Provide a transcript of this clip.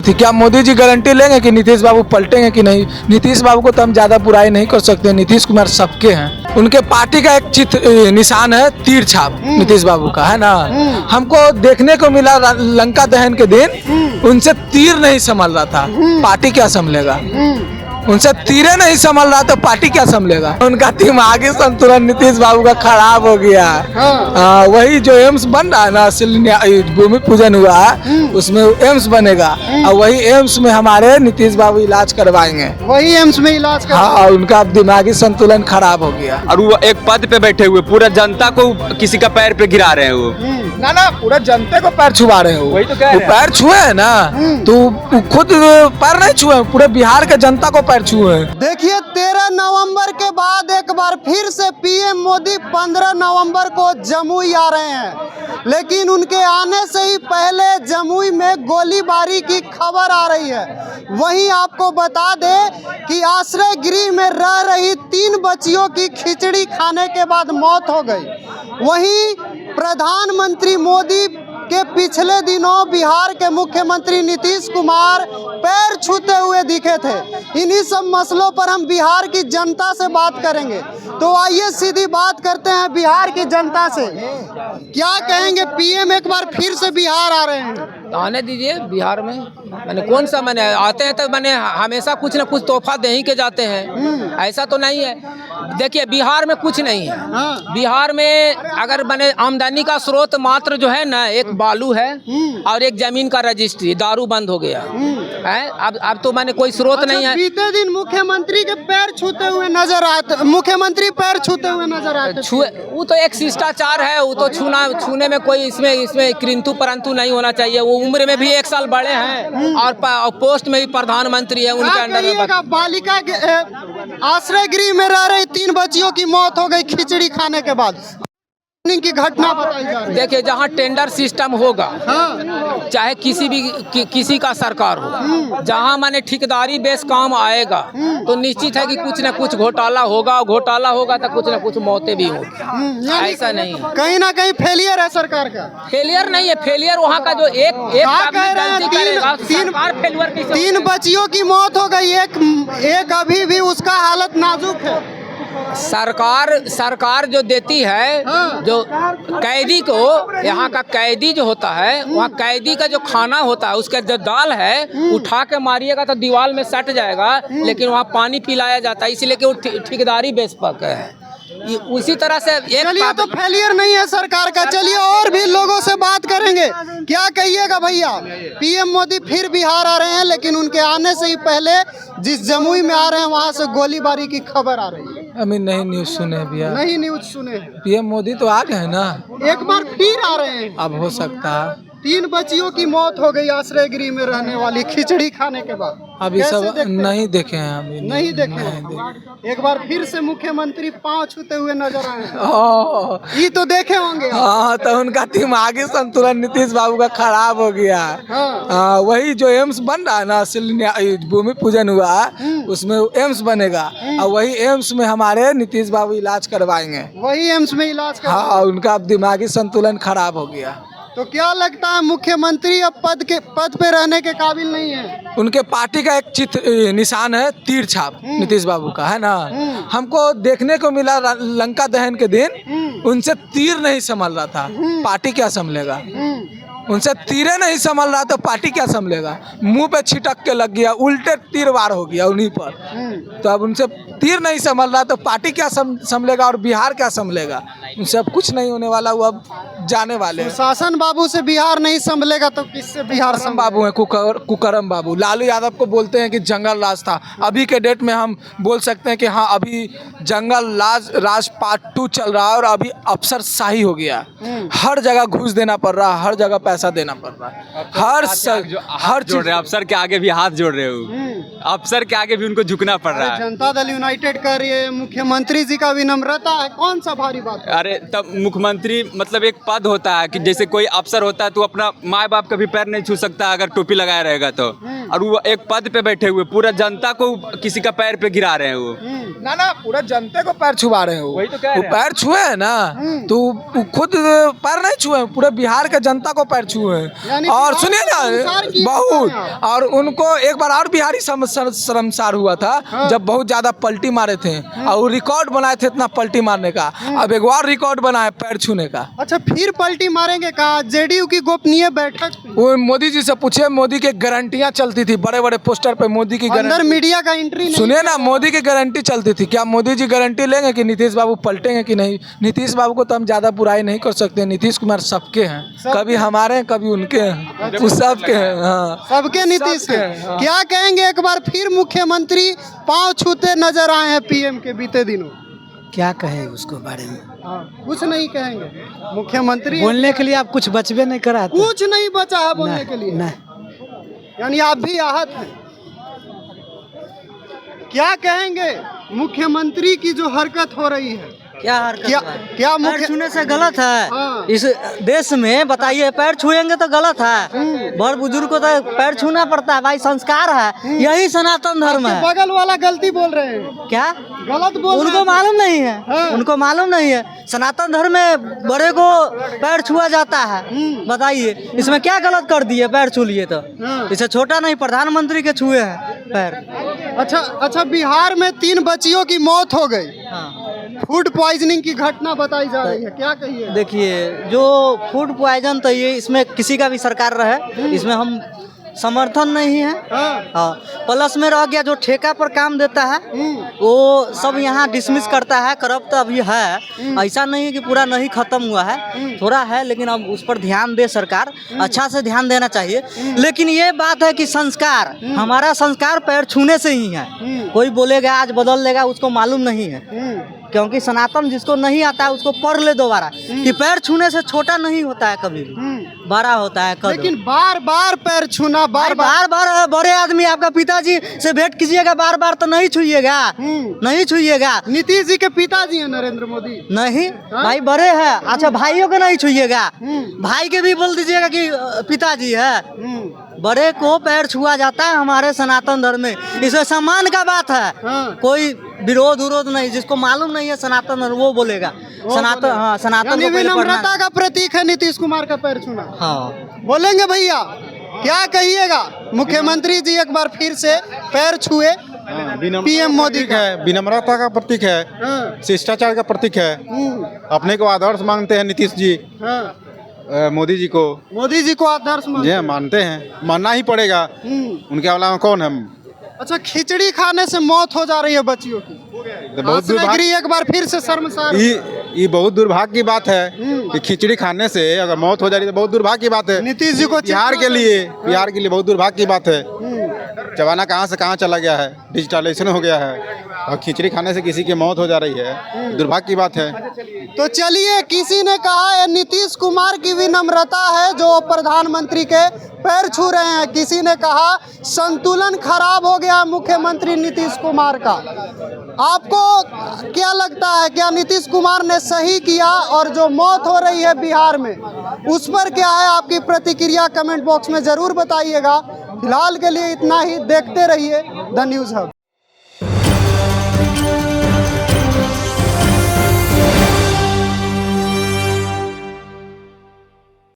थी। क्या मोदी जी गारंटी लेंगे कि नीतीश बाबू पलटेंगे कि नहीं? नीतीश बाबू को तो हम ज़्यादा बुराई नहीं कर सकते, नीतीश कुमार सबके हैं। उनके पार्टी का एक चित्र निशान है तीर छाप, नीतीश बाबू का है ना। हमको देखने को मिला लंका दहन के दिन उनसे तीर नहीं संभल रहा था, पार्टी क्या संभलेगा? उनसे तीरे नहीं संभल रहा तो पार्टी क्या संभलेगा? उनका दिमागी संतुलन नीतीश बाबू का खराब हो गया। वही जो एम्स बन रहा है ना, भूमि पूजन हुआ उसमें एम्स बनेगा और वही एम्स में हमारे नीतीश बाबू इलाज करवाएंगे, वही एम्स में इलाज हाँ, उनका दिमागी संतुलन खराब हो गया। और वो एक पद पे बैठे हुए पूरा जनता को किसी का पैर पे गिरा रहे हैं वो। ना पूरा जनते को पैर छुआ रहे हो। वही तो कह रहे हैं। पैर छुए है ना, तू खुद पैर नहीं छुए, पूरे बिहार के जनता को पैर छुए। देखिए 13 नवंबर के बाद एक बार फिर से पीएम मोदी 15 नवंबर को जमुई आ रहे हैं, लेकिन उनके आने से ही पहले जमुई में गोलीबारी की खबर आ रही है। वहीं आपको बता दें कि आश्रय गृह में रह रही 3 बच्चियों की खिचड़ी खाने के बाद मौत हो गई। वहीं प्रधानमंत्री मोदी के पिछले दिनों बिहार के मुख्यमंत्री नीतीश कुमार पैर छूते हुए दिखे थे। इन्हीं सब मसलों पर हम बिहार की जनता से बात करेंगे। तो आइए सीधी बात करते हैं बिहार की जनता से। क्या कहेंगे, पीएम एक बार फिर से बिहार आ रहे हैं? आने दीजिए बिहार में, मैंने कौन सा मैंने आते हैं तो मैंने हमेशा कुछ ना कुछ तोहफा दे ही के जाते हैं, ऐसा तो नहीं है। देखिए बिहार में कुछ नहीं है। बिहार में अगर मैंने आमदनी का स्रोत मात्र जो है ना, एक बालू है और एक जमीन का रजिस्ट्री, दारू बंद हो गया है। अब तो मैंने कोई स्रोत नहीं है। बीते दिन मुख्यमंत्री के पैर छूते हुए नजर आते, मुख्यमंत्री पैर छूते हुए नजर आते। वो तो एक शिष्टाचार है, वो तो छूने में कोई इसमें किंतु परंतु नहीं होना चाहिए। वो उम्र में भी 1 साल बड़े हैं और पोस्ट में भी प्रधानमंत्री है, उनके अंडर में। बालिका के आश्रय गृह में रह रही 3 बच्चियों की मौत हो गई खिचड़ी खाने के बाद की घटना बताई जा रही है। देखिए जहाँ टेंडर सिस्टम होगा, चाहे किसी का सरकार हो, जहाँ माने ठेकेदारी बेस काम आएगा तो निश्चित है कि कुछ न कुछ घोटाला होगा, घोटाला होगा तो कुछ न कुछ मौतें भी होगी। ऐसा नहीं, कहीं ना कहीं फेलियर है सरकार का। फेलियर नहीं है, फेलियर वहाँ का जो एक फेलियर। 3 बच्चियों की मौत हो गई, एक अभी भी उसका हालत नाजुक है। सरकार जो देती है, जो कैदी को, यहाँ का कैदी जो होता है, वहाँ कैदी का जो खाना होता है, उसका जो दाल है उठा के मारिएगा तो दीवार में सट जाएगा, लेकिन वहाँ पानी पिलाया जाता है, इसीलिए कि वो ठेकेदारी बेस पर है। उसी तरह से चलिए, तो फेलियर नहीं है सरकार का। चलिए और भी लोगों से बात करेंगे। क्या कहिएगा भैया, पीएम मोदी फिर बिहार आ रहे हैं, लेकिन उनके आने से ही पहले जिस जमुई में आ रहे हैं वहां से गोलीबारी की खबर आ रही है। अभी नहीं न्यूज सुने भैया, नहीं न्यूज सुने। पीएम मोदी तो आ गए ना, एक बार फिर आ रहे हैं। अब हो सकता है। 3 बच्चियों की मौत हो गई आश्रय गृह में रहने वाली खिचड़ी खाने के बाद। अभी सब नहीं देखे हैं, अभी नहीं देखे। एक बार फिर से मुख्यमंत्री पांव छूते हुए नजर आए हैं। ये तो देखे होंगे। हाँ, तो उनका दिमागी संतुलन नीतीश बाबू का खराब हो गया। वही जो एम्स बन रहा है ना, भूमि पूजन हुआ उसमें एम्स बनेगा और वही एम्स में हमारे नीतीश बाबू इलाज करवाएंगे, वही एम्स में इलाज करवाएंगे। हाँ, उनका दिमागी संतुलन खराब हो गया। तो क्या लगता है मुख्यमंत्री अब पद पे रहने के काबिल नहीं है? उनके पार्टी का एक चित्र निशान है तीर छाप, नीतीश बाबू का है ना। हमको देखने को मिला लंका दहन के दिन उनसे तीर नहीं संभल रहा था, पार्टी क्या संभलेगा? उनसे तीरे नहीं संभल रहा तो पार्टी क्या संभलेगा? मुंह पे छिटक के लग गया, उल्टे तीर वार हो गया उन्हीं पर। तो अब उनसे तीर नहीं संभल रहा तो पार्टी क्या संभलेगा और बिहार क्या संभलेगा? उनसे अब कुछ नहीं होने वाला, वो अब जाने वाले हैं। शासन बाबू से बिहार नहीं संभलेगा तो किससे बिहार? बाबू है कुकरम बाबू। लालू यादव को बोलते हैं कि जंगल राज था, अभी के डेट में हम बोल सकते हैं कि हाँ, अभी जंगल राज पार्ट 2 चल रहा है और अभी अफसरशाही हो गया। हर जगह घूस देना पड़ रहा है, हर जगह पैसा देना पड़ रहा है, हर जोड़ रहे, अफसर के आगे भी हाथ जोड़ रहे हो, अफसर के आगे भी उनको झुकना पड़ रहा है। जनता दल यूनाइटेड कर रही है, मुख्यमंत्री जी का विनम्रता है, कौन सा भारी बात है? अरे तब मुख्यमंत्री मतलब एक पद पद होता है कि जैसे कोई अफसर होता है तो अपना माँ बाप का भी पैर नहीं छू सकता अगर टोपी लगाया रहेगा तो, और वो एक पद पे बैठे हुए पूरा जनता को किसी का पैर पे गिरा रहे हैं वो। ना पूरा जनता को पैर छुआ रहे हो। वही तो कह वो रहे हैं। पैर छुए है ना, तो वो खुद पैर नहीं छुए, पूरे बिहार के जनता को पैर छुए हैं। यानी और बिहार सुनिए का संसार ना किया बहुत, है। और उनको एक बार और बिहारी शर्मसार हुआ था जब बहुत ज्यादा पलटी मारे थे और रिकॉर्ड बनाए थे इतना पलटी मारने का। अब एक और रिकॉर्ड बनाए पैर छूने का। अच्छा फिर पलटी मारेंगे? कहा जेडीयू की गोपनीय बैठक थी। वो मोदी जी से पूछे, मोदी की गारंटियां चलती थी बड़े बड़े पोस्टर पे, मोदी की अंदर गारंटी। मीडिया का एंट्री नहीं। सुनिए ना, मोदी की गारंटी चलती थी। क्या मोदी जी गारंटी लेंगे कि नीतीश बाबू पलटेंगे कि नहीं? नीतीश बाबू को तो हम ज्यादा बुराई नहीं कर सकते। नीतीश कुमार सबके हैं, कभी हमारे हैं कभी उनके हैं, वो सबके हैं। हाँ सबके नीतीश सबके है। हैं, हाँ। क्या कहेंगे? एक बार फिर मुख्यमंत्री पांव छूते नजर आए हैं पीएम के बीते दिनों। क्या कहे उसको बारे में? कुछ नहीं कहेंगे मुख्यमंत्री? बोलने के लिए आप कुछ बचबे नहीं करा तो। कुछ नहीं बचा है बोलने के लिए। नहीं। यानी आप भी आहत हैं। क्या कहेंगे मुख्यमंत्री की जो हरकत हो रही है? क्या हरकत क्या है? क्या पैर मुख्य छूने से गलत है हाँ। इस देश में? बताइए, पैर छुएंगे तो गलत है। बड़ बुजुर्ग को तो पैर छूना पड़ता है भाई, संस्कार है, यही सनातन धर्म है। बगल वाला गलती बोल रहे हैं, क्या गलत बोल रहे उनको हैं। मालूम नहीं है? हाँ। उनको मालूम नहीं है सनातन धर्म में बड़े को पैर छुआ जाता है। बताइए इसमें क्या गलत कर दिए? पैर छू लिए तो हाँ। इसे छोटा नहीं, प्रधानमंत्री के छुए हैं पैर। अच्छा बिहार में 3 बच्चियों की मौत हो गई। हाँ। फूड पॉइजनिंग की घटना बताई जा रही है, क्या कहिए? देखिए, जो फूड पॉइजन तो ये इसमें किसी का भी सरकार रहे, इसमें हम समर्थन नहीं है। हाँ। हाँ, प्लस में रह गया जो ठेका पर काम देता है वो सब यहाँ डिसमिस करता है। करप्ट अभी है, ऐसा नहीं है कि पूरा नहीं खत्म हुआ है, थोड़ा है, लेकिन अब उस पर ध्यान दे सरकार, अच्छा से ध्यान देना चाहिए। लेकिन ये बात है कि संस्कार, हमारा संस्कार पैर छूने से ही है। कोई बोलेगा आज बदल लेगा, उसको मालूम नहीं है। क्योंकि सनातन जिसको नहीं आता है उसको पढ़ ले दोबारा कि पैर छूने से छोटा नहीं होता है, कभी भी बड़ा होता है कदम। लेकिन बार बार पैर छूना, बार बार बार बड़े आदमी आपका पिताजी से भेंट कीजिएगा, बार बार तो नहीं छुइएगा, नहीं छुइएगा। नीतीश जी के पिताजी हैं नरेंद्र मोदी। नहीं भाई, बड़े हैं। अच्छा, भाइयों को नहीं छुइएगा, भाई के भी बोल दीजिएगा कि पिताजी है। बड़े को पैर छुआ जाता है हमारे सनातन धर्म में, इसमें सम्मान का बात है। हाँ। कोई विरोध नहीं, जिसको मालूम नहीं है सनातन धर्म वो बोलेगा सनातन। हाँ, सनातन यानी को पहले विनम्रता पढ़ना। का प्रतीक है नीतीश कुमार का पैर छूना। हाँ, बोलेंगे भैया, क्या कहिएगा? मुख्यमंत्री जी एक बार फिर से पैर छुए पीएम मोदी का। विनम्रता का प्रतीक है, हाँ। शिष्टाचार का प्रतीक है। अपने को आदर्श मानते हैं नीतीश जी, हाँ। मोदी जी को। मोदी जी को आदर्श जी मानते हाँ, मानते हैं, मानना ही पड़ेगा। उनके अलावा कौन हम? अच्छा, खिचड़ी खाने से मौत हो जा रही है बच्चियों की। तो बहुत हासनागिरी एक बार फिर से शर्मसार। ये बहुत दुर्भाग्य की बात है कि खिचड़ी खाने से अगर मौत हो जा रही है तो बहुत दुर्भाग्य की बात है। नीतीश जी को बिहार के लिए बहुत दुर्भाग्य की बात है। जमाना कहाँ से कहाँ चला गया है, डिजिटलाइजेशन हो गया है, और खिचड़ी खाने से किसी की मौत हो जा रही है, दुर्भाग्य की बात है। तो चलिए, किसी ने कहा है नीतीश कुमार की विनम्रता है जो प्रधानमंत्री के पैर छू रहे हैं, किसी ने कहा संतुलन खराब हो गया मुख्यमंत्री नीतीश कुमार का। आपको क्या लगता है, क्या नीतीश कुमार ने सही किया? और जो मौत हो रही है बिहार में उस पर क्या है आपकी प्रतिक्रिया? कमेंट बॉक्स में जरूर बताइएगा। फिलहाल के लिए इतना ही, देखते रहिए द न्यूज़ हब।